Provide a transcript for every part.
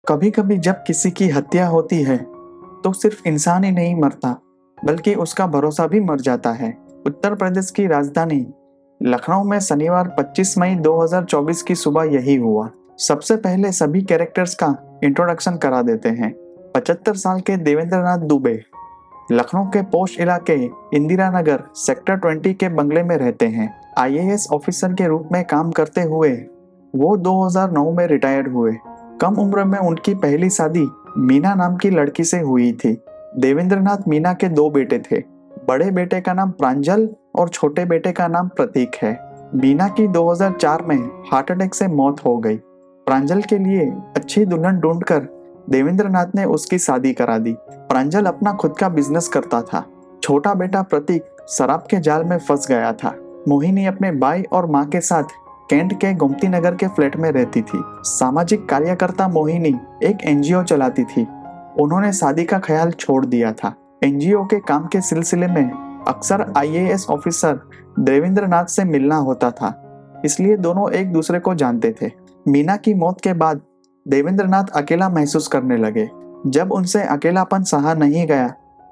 कभी कभी जब किसी की हत्या होती है तो सिर्फ इंसान ही नहीं मरता, बल्कि उसका भरोसा भी मर जाता है। उत्तर प्रदेश की राजधानी लखनऊ में शनिवार 25 मई 2024 की सुबह यही हुआ। सबसे पहले सभी कैरेक्टर्स का इंट्रोडक्शन करा देते हैं। 75 साल के देवेंद्र नाथ दुबे लखनऊ के पोश इलाके इंदिरा नगर सेक्टर 20 के बंगले में रहते हैं। आईएएस ऑफिसर के रूप में काम करते हुए वो 2009 में रिटायर्ड हुए। कम उम्र में उनकी पहली शादी मीना नाम की लड़की से हुई थी। देवेंद्र नाथ मीना के दो बेटे थे। बड़े बेटे का नाम प्रांजल और छोटे बेटे का नाम प्रतीक है। मीना की 2004 में हार्ट अटैक से मौत हो गई। प्रांजल के लिए अच्छी दुल्हन ढूंढकर देवेंद्र नाथ ने उसकी शादी करा दी। प्रांजल अपना खुद का बिजनेस करता था। छोटा बेटा प्रतीक शराब के जाल में फंस गया था। मोहिनी अपने भाई और माँ के साथ कैंट के गोमती नगर के फ्लैट में रहती थी। सामाजिक कार्यकर्ता मोहिनी एक एनजीओ चलाती थी। उन्होंने शादी का ख्याल छोड़ दिया था। एनजीओ के काम के सिलसिले में अक्सर आईएएस ऑफिसर देवेंद्र नाथ से मिलना होता था, इसलिए दोनों एक दूसरे को जानते थे। मीना की मौत के बाद देवेंद्र नाथ अकेला महसूस करने लगे। जब उनसे अकेलापन सहा नहीं गया,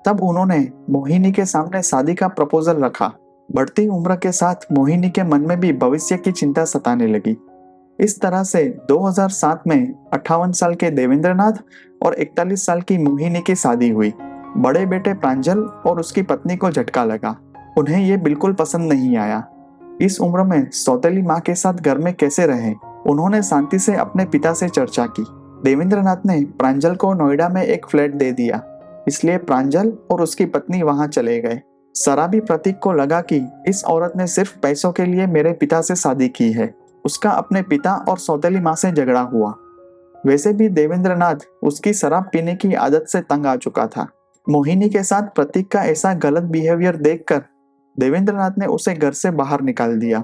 तब उन्होंने मोहिनी के सामने शादी का प्रपोजल रखा। बढ़ती उम्र के साथ मोहिनी के मन में भी भविष्य की चिंता सताने लगी। इस तरह से 2007 में 58 साल के देवेंद्र नाथ और 41 साल की मोहिनी की शादी हुई। बड़े बेटे प्रांजल और उसकी पत्नी को झटका लगा। उन्हें ये बिल्कुल पसंद नहीं आया। इस उम्र में सौतेली माँ के साथ घर में कैसे रहें? उन्होंने शांति से अपने पिता से चर्चा की। देवेंद्र नाथ ने प्रांजल को नोएडा में एक फ्लैट दे दिया, इसलिए प्रांजल और उसकी पत्नी वहां चले गए। शराबी प्रतीक को लगा कि इस औरत ने सिर्फ पैसों के लिए मेरे पिता से शादी की है। उसका अपने पिता और सौतेली माँ से झगड़ा हुआ। वैसे भी देवेंद्र नाथ उसकी शराब पीने की आदत से तंग आ चुका था। मोहिनी के साथ प्रतीक का ऐसा गलत बिहेवियर देखकर देवेंद्र नाथ ने उसे घर से बाहर निकाल दिया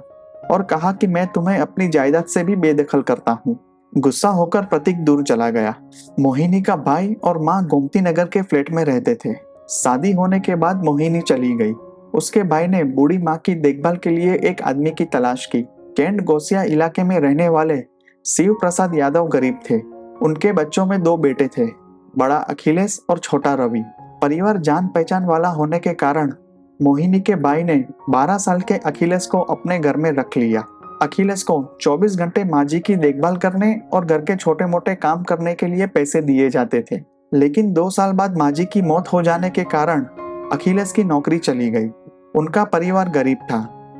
और कहा कि मैं तुम्हें अपनी जायदाद से भी बेदखल करता हूँ। गुस्सा होकर प्रतीक दूर चला गया। मोहिनी का भाई और माँ गोमती नगर के फ्लैट में रहते थे। शादी होने के बाद मोहिनी चली गई। उसके भाई ने बूढ़ी माँ की देखभाल के लिए एक आदमी की तलाश की। कैंट गोसिया इलाके में रहने वाले शिव प्रसाद यादव गरीब थे। उनके बच्चों में दो बेटे थे, बड़ा अखिलेश और छोटा रवि। परिवार जान पहचान वाला होने के कारण मोहिनी के भाई ने 12 साल के अखिलेश को अपने घर में रख लिया। अखिलेश को 24 घंटे माँ जी की देखभाल करने और घर के छोटे मोटे काम करने के लिए पैसे दिए जाते थे। लेकिन 2 साल बाद माँ जी की मौत हो जाने के कारण अखिलेश की नौकरी चली गई। उनका परिवार गरीब था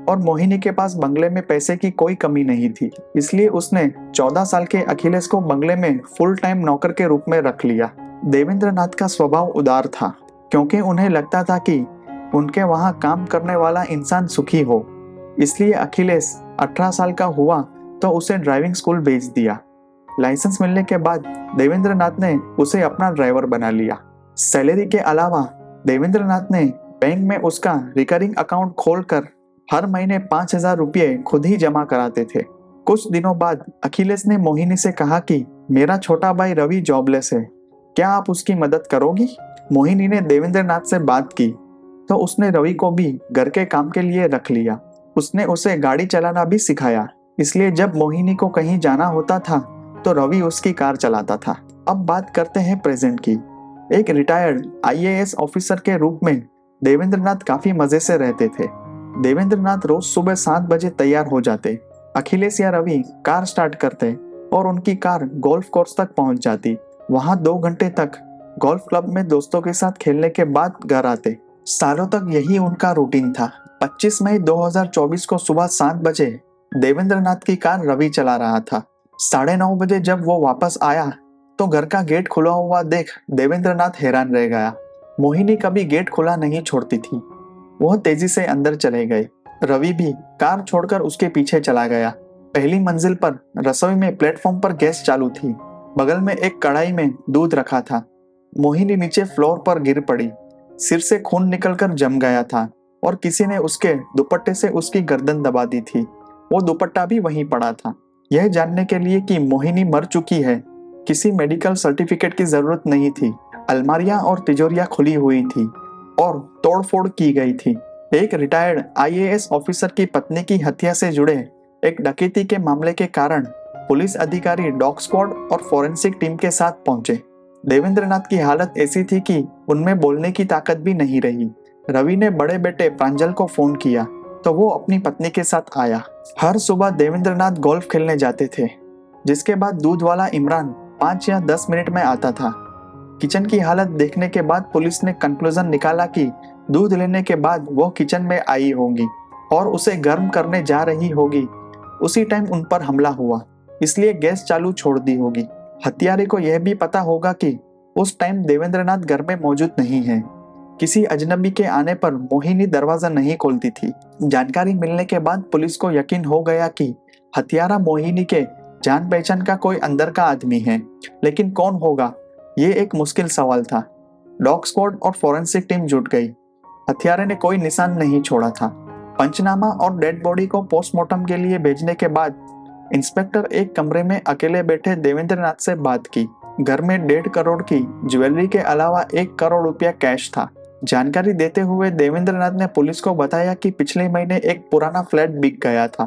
और मोहिनी के पास बंगले में पैसे की कोई कमी नहीं थी, इसलिए उसने 14 साल के अखिलेश को बंगले में फुल टाइम नौकर के रूप में रख लिया। देवेंद्र नाथ का स्वभाव उदार था, क्योंकि उन्हें लगता था कि उनके वहां काम करने वाला इंसान सुखी हो। इसलिए अखिलेश 18 साल का हुआ तो उसे ड्राइविंग स्कूल भेज दिया। लाइसेंस मिलने के बाद देवेंद्र नाथ ने उसे अपना ड्राइवर बना लिया। सैलरी के अलावा देवेंद्र नाथ ने बैंक में उसका रिकरिंग अकाउंट खोलकर हर महीने 5,000 रुपये खुद ही जमा कराते थे। कुछ दिनों बाद अखिलेश ने मोहिनी से कहा कि मेरा छोटा भाई रवि जॉबलेस है, क्या आप उसकी मदद करोगी? मोहिनी ने देवेंद्र नाथ से बात की तो उसने रवि को भी घर के काम के लिए रख लिया। उसने उसे गाड़ी चलाना भी सिखाया, इसलिए जब मोहिनी को कहीं जाना होता था तो रवि उसकी कार चलाता था। अब बात करते हैं प्रेजेंट की। एक रिटायर्ड आईएएस ऑफिसर के रूप में देवेंद्र नाथ काफी मजे से रहते थे। देवेंद्र नाथ रोज सुबह 7 बजे तैयार हो जाते। अखिलेश या रवि कार स्टार्ट करते और उनकी कार गोल्फ कोर्स तक पहुंच जाती। वहां 2 घंटे तक गोल्फ क्लब में दोस्तों के साथ खेलने के बाद घर आते। सालों तक यही उनका रूटीन था। 25 मई 2024 को सुबह 7 बजे देवेंद्र नाथ की कार रवि चला रहा था। 9:30 बजे जब वो वापस आया तो घर का गेट खुला हुआ देख देवेंद्र नाथ हैरान रह गया। मोहिनी कभी गेट खुला नहीं छोड़ती थी। वह तेजी से अंदर चले गए। रवि भी कार छोड़कर उसके पीछे चला गया। पहली मंजिल पर रसोई में प्लेटफॉर्म पर गैस चालू थी। बगल में एक कढ़ाई में दूध रखा था। मोहिनी नीचे फ्लोर पर गिर पड़ी। सिर से खून निकलकर जम गया था और किसी ने उसके दुपट्टे से उसकी गर्दन दबा दी थी। वो दुपट्टा भी वहीं पड़ा था। यह जानने के लिए कि मोहिनी मर चुकी है, किसी मेडिकल सर्टिफिकेट की जरूरत नहीं थी। अलमारियां और तिजोरियां खुली हुई थी और तोड़फोड़ की गई थी। एक रिटायर्ड आईएएस ऑफिसर की पत्नी की हत्या से जुड़े एक डकैती के मामले के कारण पुलिस अधिकारी डॉग स्क्वाड और फोरेंसिक टीम के साथ पहुंचे। देवेंद्रनाथ की हालत ऐसी थी कि उनमें बोलने की ताकत भी नहीं रही। रवि ने बड़े बेटे प्रांजल को फोन किया तो वो अपनी पत्नी के साथ आया। हर सुबह देवेंद्रनाथ गोल्फ खेलने जाते थे, जिसके बाद दूध वाला इमरान 5 या 10 मिनट में आता था। किचन की हालत देखने के बाद पुलिस ने कंक्लूजन निकाला कि दूध लेने के बाद वो किचन में आई होंगी और उसे गर्म करने जा रही होगी। उसी टाइम उन पर हमला हुआ, इसलिए गैस चालू छोड़ दी होगी। हत्यारे को यह भी पता होगा कि उस टाइम देवेंद्रनाथ घर में मौजूद नहीं है। किसी अजनबी के आने पर मोहिनी दरवाजा नहीं खोलती थी। जानकारी मिलने के बाद पुलिस को यकीन हो गया कि हत्यारा मोहिनी के जान पहचान का कोई अंदर का आदमी है, लेकिन कौन होगा ये एक मुश्किल सवाल था। डॉग स्क्वाड और फोरेंसिक टीम जुट गई। हत्यारे ने कोई निशान नहीं छोड़ा था। पंचनामा और डेड बॉडी को पोस्टमार्टम के लिए भेजने के बाद इंस्पेक्टर एक कमरे में अकेले बैठे देवेंद्रनाथ से बात की। घर में 1.5 करोड़ की ज्वेलरी के अलावा 1 करोड़ रुपया कैश था। जानकारी देते हुए देवेंद्रनाथ ने पुलिस को बताया कि पिछले महीने एक पुराना फ्लैट बिक गया था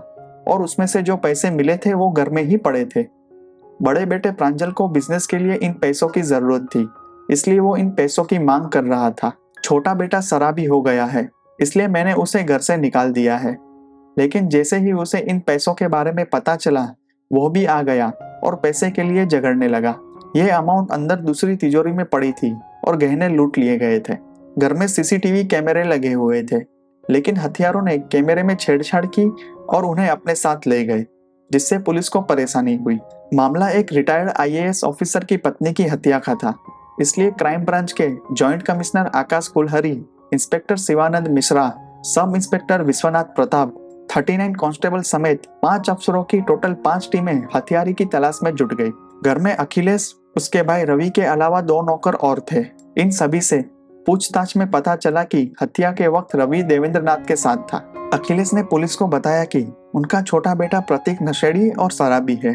और उसमें से जो पैसे मिले थे वो घर में ही पड़े थे। बड़े बेटे प्रांजल को बिजनेस के लिए इन पैसों की जरूरत थी, इसलिए वो इन पैसों की मांग कर रहा था। छोटा बेटा शराबी हो गया है, इसलिए मैंने उसे घर से निकाल दिया है। लेकिन जैसे ही उसे इन पैसों के बारे में पता चला, वो भी आ गया और पैसे के लिए झगड़ने लगा। ये अमाउंट अंदर दूसरी तिजोरी में पड़ी थी और गहने लूट लिए गए थे। घर में सीसीटीवी कैमरे लगे हुए थे, लेकिन हथियारों ने कैमरे में छेड़छाड़ की और उन्हें अपने साथ ले गए, जिससे पुलिस को परेशानी हुई। मामला एक रिटायर्ड आईएएस ऑफिसर की पत्नी की हत्या का था, इसलिए क्राइम ब्रांच के joint commissioner Akash Kulhari, inspector Shivanand Mishra, sub inspector Vishwanath Pratap, 39 constable समेत 5 अफसरों की टोटल 5 टीमें हथियारे की तलाश में जुट गई। घर में अखिलेश, उसके भाई रवि के अलावा 2 नौकर और थे। इन सभी से पूछताछ में पता चला कि हत्या के वक्त रवि देवेंद्रनाथ के साथ था। अखिलेश ने पुलिस को बताया कि उनका छोटा बेटा प्रतीक नशेड़ी और शराबी है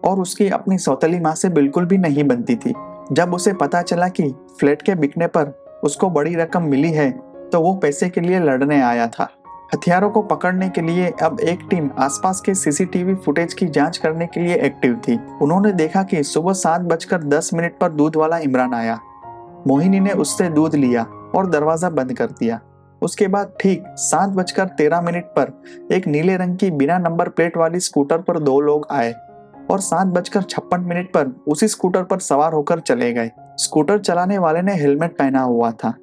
और उसकी अपनी सौतेली माँ से बिल्कुल भी नहीं बनती थी। जब उसे पता चला कि फ्लैट के बिकने पर उसको बड़ी रकम मिली है, तो वो पैसे के लिए लड़ने आया था। हथियारों को पकड़ने के लिए अब एक टीम आसपास के सीसीटीवी फुटेज की जांच करने के लिए एक्टिव थी। उन्होंने देखा कि सुबह 7:10 पर दूध वाला इमरान आया। मोहिनी ने उससे दूध लिया और दरवाजा बंद कर दिया। उसके बाद ठीक 7:13 पर एक नीले रंग की बिना नंबर प्लेट वाली स्कूटर पर 2 लोग आए और 7:56 पर उसी स्कूटर पर सवार होकर चले गए। स्कूटर चलाने वाले ने हेलमेट पहना हुआ था।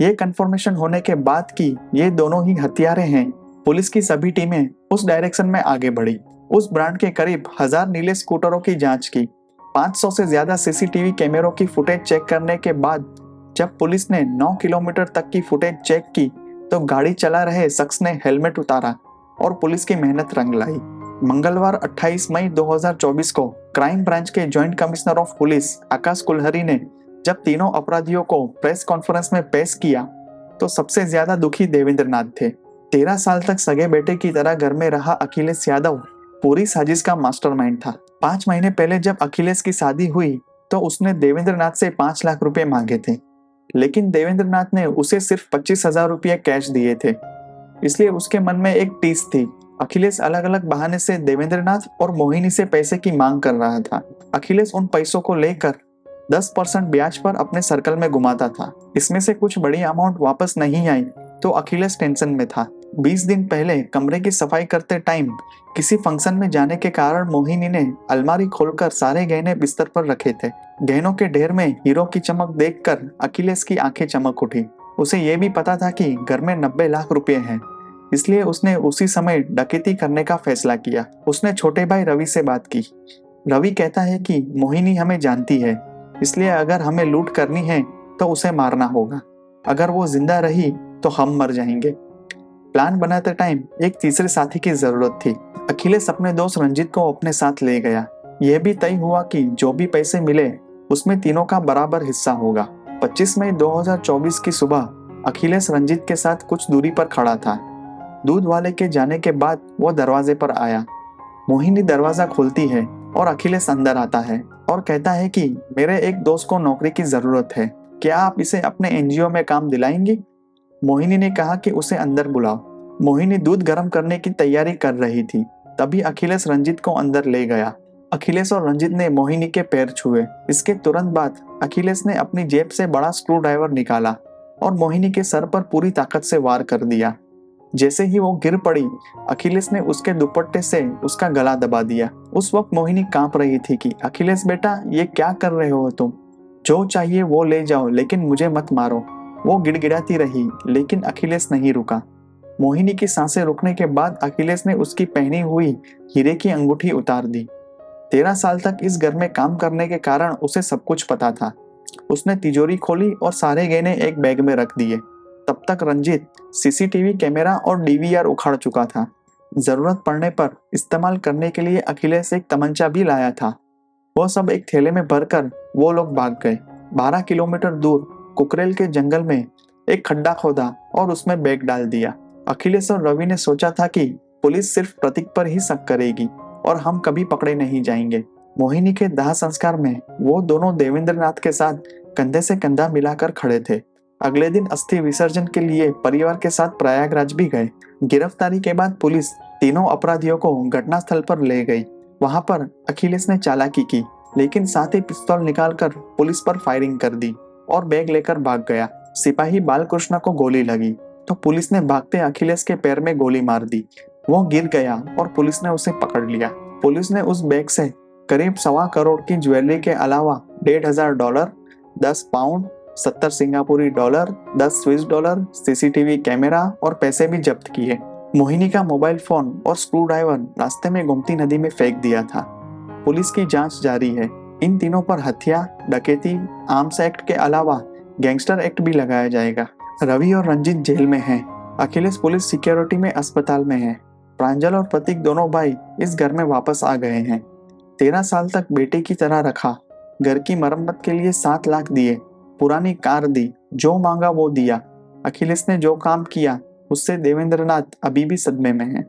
ये कंफर्मेशन होने के बाद कि ये दोनों ही हत्यारे हैं, पुलिस की सभी टीमें उस डायरेक्शन में आगे बढ़ी। उस ब्रांड के करीब 1000 नीले स्कूटरों की जांच की। 500 से ज्यादा सीसीटीवी कैमरों की फुटेज चेक करने के बाद जब पुलिस ने 9 किलोमीटर तक की फुटेज चेक की, तो गाड़ी चला रहे शख्स ने हेलमेट उतारा और पुलिस की मेहनत रंग लाई। मंगलवार 28 मई 2024 को क्राइम ब्रांच के जॉइंट कमिश्नर ऑफ पुलिस आकाश कुलहरी ने जब तीनों अपराधियों को प्रेस कॉन्फ्रेंस में पेश किया, तो सबसे ज्यादा दुखी देवेंद्रनाथ थे। 13 साल तक सगे बेटे की तरह घर में रहा अखिलेश यादव पूरी साजिश का मास्टरमाइंड था। 5 महीने पहले जब अखिलेश की शादी हुई, तो उसने देवेंद्रनाथ से 5 लाख रुपए मांगे थे, लेकिन देवेंद्रनाथ ने उसे सिर्फ 25,000 रुपये कैश दिए थे। इसलिए उसके मन में एक टीस थी। अखिलेश अलग अलग बहाने से देवेंद्रनाथ और मोहिनी से पैसे की मांग कर रहा था। अखिलेश उन पैसों को लेकर 10% ब्याज पर अपने सर्कल में घुमाता था। इसमें से कुछ बड़ी अमाउंट वापस नहीं आई तो अखिलेश टेंशन में था। 20 दिन पहले कमरे की सफाई करते टाइम किसी फंक्शन में जाने के कारण मोहिनी ने अलमारी खोलकर सारे गहने बिस्तर पर रखे थे। गहनों के ढेर में हीरो की चमक देखकर अखिलेश की आंखें चमक उठी। उसे यह भी पता था कि घर में 90 लाख रुपए हैं, इसलिए उसने उसी समय डकैती करने का फैसला किया। उसने छोटे भाई रवि से बात की। रवि कहता है कि मोहिनी हमें जानती है, इसलिए अगर हमें लूट करनी है तो उसे मारना होगा। अगर वो जिंदा रही तो हम मर जाएंगे। प्लान बनाते टाइम एक तीसरे साथी की जरूरत थी। अखिलेश अपने दोस्त रंजीत को अपने साथ ले गया। यह भी तय हुआ कि जो भी पैसे मिले उसमें तीनों का बराबर हिस्सा होगा। 25 मई 2024 की सुबह अखिलेश रंजीत के साथ कुछ दूरी पर खड़ा था। दूध वाले के जाने के बाद वो दरवाजे पर आया। मोहिनी दरवाजा खोलती है और अखिलेश अंदर आता है और कहता है कि मेरे एक दोस्त को नौकरी की जरूरत है, क्या आप इसे अपने एनजीओ में काम दिलाएंगे? मोहिनी ने कहा कि उसे अंदर बुलाओ। मोहिनी दूध गर्म करने की तैयारी कर रही थी, तभी अखिलेश रंजीत को अंदर ले गया। अखिलेश और रंजित ने मोहिनी के पैर छुए। इसके तुरंत बाद अखिलेश ने अपनी जेब से बड़ा स्क्रू ड्राइवर निकाला और मोहिनी के सर पर पूरी ताकत से वार कर दिया। जैसे ही वो गिर पड़ी, अखिलेश ने उसके दुपट्टे से उसका गला दबा दिया। उस वक्त मोहिनी कांप रही थी कि अखिलेश बेटा, ये क्या कर रहे हो तुम? जो चाहिए वो ले जाओ, लेकिन मुझे मत मारो। वो गिड़गिड़ाती रही, लेकिन अखिलेश नहीं रुका। मोहिनी की सांसें रुकने के बाद अखिलेश ने उसकी पहनी हुई हीरे की अंगूठी उतार दी। 13 साल तक इस घर में काम करने के कारण उसे सब कुछ पता था। उसने तिजोरी खोली और सारे गहने एक बैग में रख दिए। तब तक रंजीत सीसीटीवी कैमरा और डीवीआर उखाड़ चुका था। जरूरत पड़ने पर इस्तेमाल करने के लिए अखिलेश एक तमंचा भी लाया था। वो सब एक थैले में भरकर वो लोग भाग गए। 12 किलोमीटर दूर कुकरेल के जंगल में एक खड्डा खोदा और उसमें बैग डाल दिया। अखिलेश और रवि ने सोचा था कि पुलिस सिर्फ प्रतीक पर ही शक करेगी और हम कभी पकड़े नहीं जाएंगे। मोहिनी के दाह संस्कार में वो दोनों देवेंद्र नाथ के साथ कंधे से कंधा मिलाकर खड़े थे। अगले दिन अस्थि विसर्जन के लिए परिवार के साथ प्रयागराज भी गए। गिरफ्तारी के बाद पुलिस तीनों अपराधियों को घटनास्थल पर ले गई। वहां पर अखिलेश ने चालाकी की, लेकिन साथ ही पिस्तौल निकालकर पुलिस पर फायरिंग कर दी और बैग लेकर भाग गया। सिपाही बालकृष्ण को गोली लगी तो पुलिस ने भागते अखिलेश के पैर में गोली मार दी। वो गिर गया और पुलिस ने उसे पकड़ लिया। पुलिस ने उस बैग से करीब 1.25 करोड़ की ज्वेलरी के अलावा $1,500, 10 पाउंड, 70 सिंगापुरी dollar, 10 Swiss dollar, CCTV camera और पैसे भी जब्त किए। मोहिनी का मोबाइल फोन और स्क्रू ड्राइवर रास्ते में गोमती नदी में फेंक दिया था। पुलिस की जांच जारी है। इन तीनों पर हत्या, डकैती, आर्म्स एक्ट के अलावा गैंगस्टर एक्ट भी लगाया जाएगा। रवि और रंजीत जेल में हैं। अखिलेश पुलिस सिक्योरिटी में अस्पताल में है। प्रांजल और प्रतीक दोनों भाई इस घर में वापस आ गए हैं। 13 साल तक बेटे की तरह रखा। घर की मरम्मत के लिए 7 लाख दिए। पुरानी कार दी, जो मांगा वो दिया। अखिलेश ने जो काम किया उससे देवेंद्र नाथ अभी भी सदमे में है।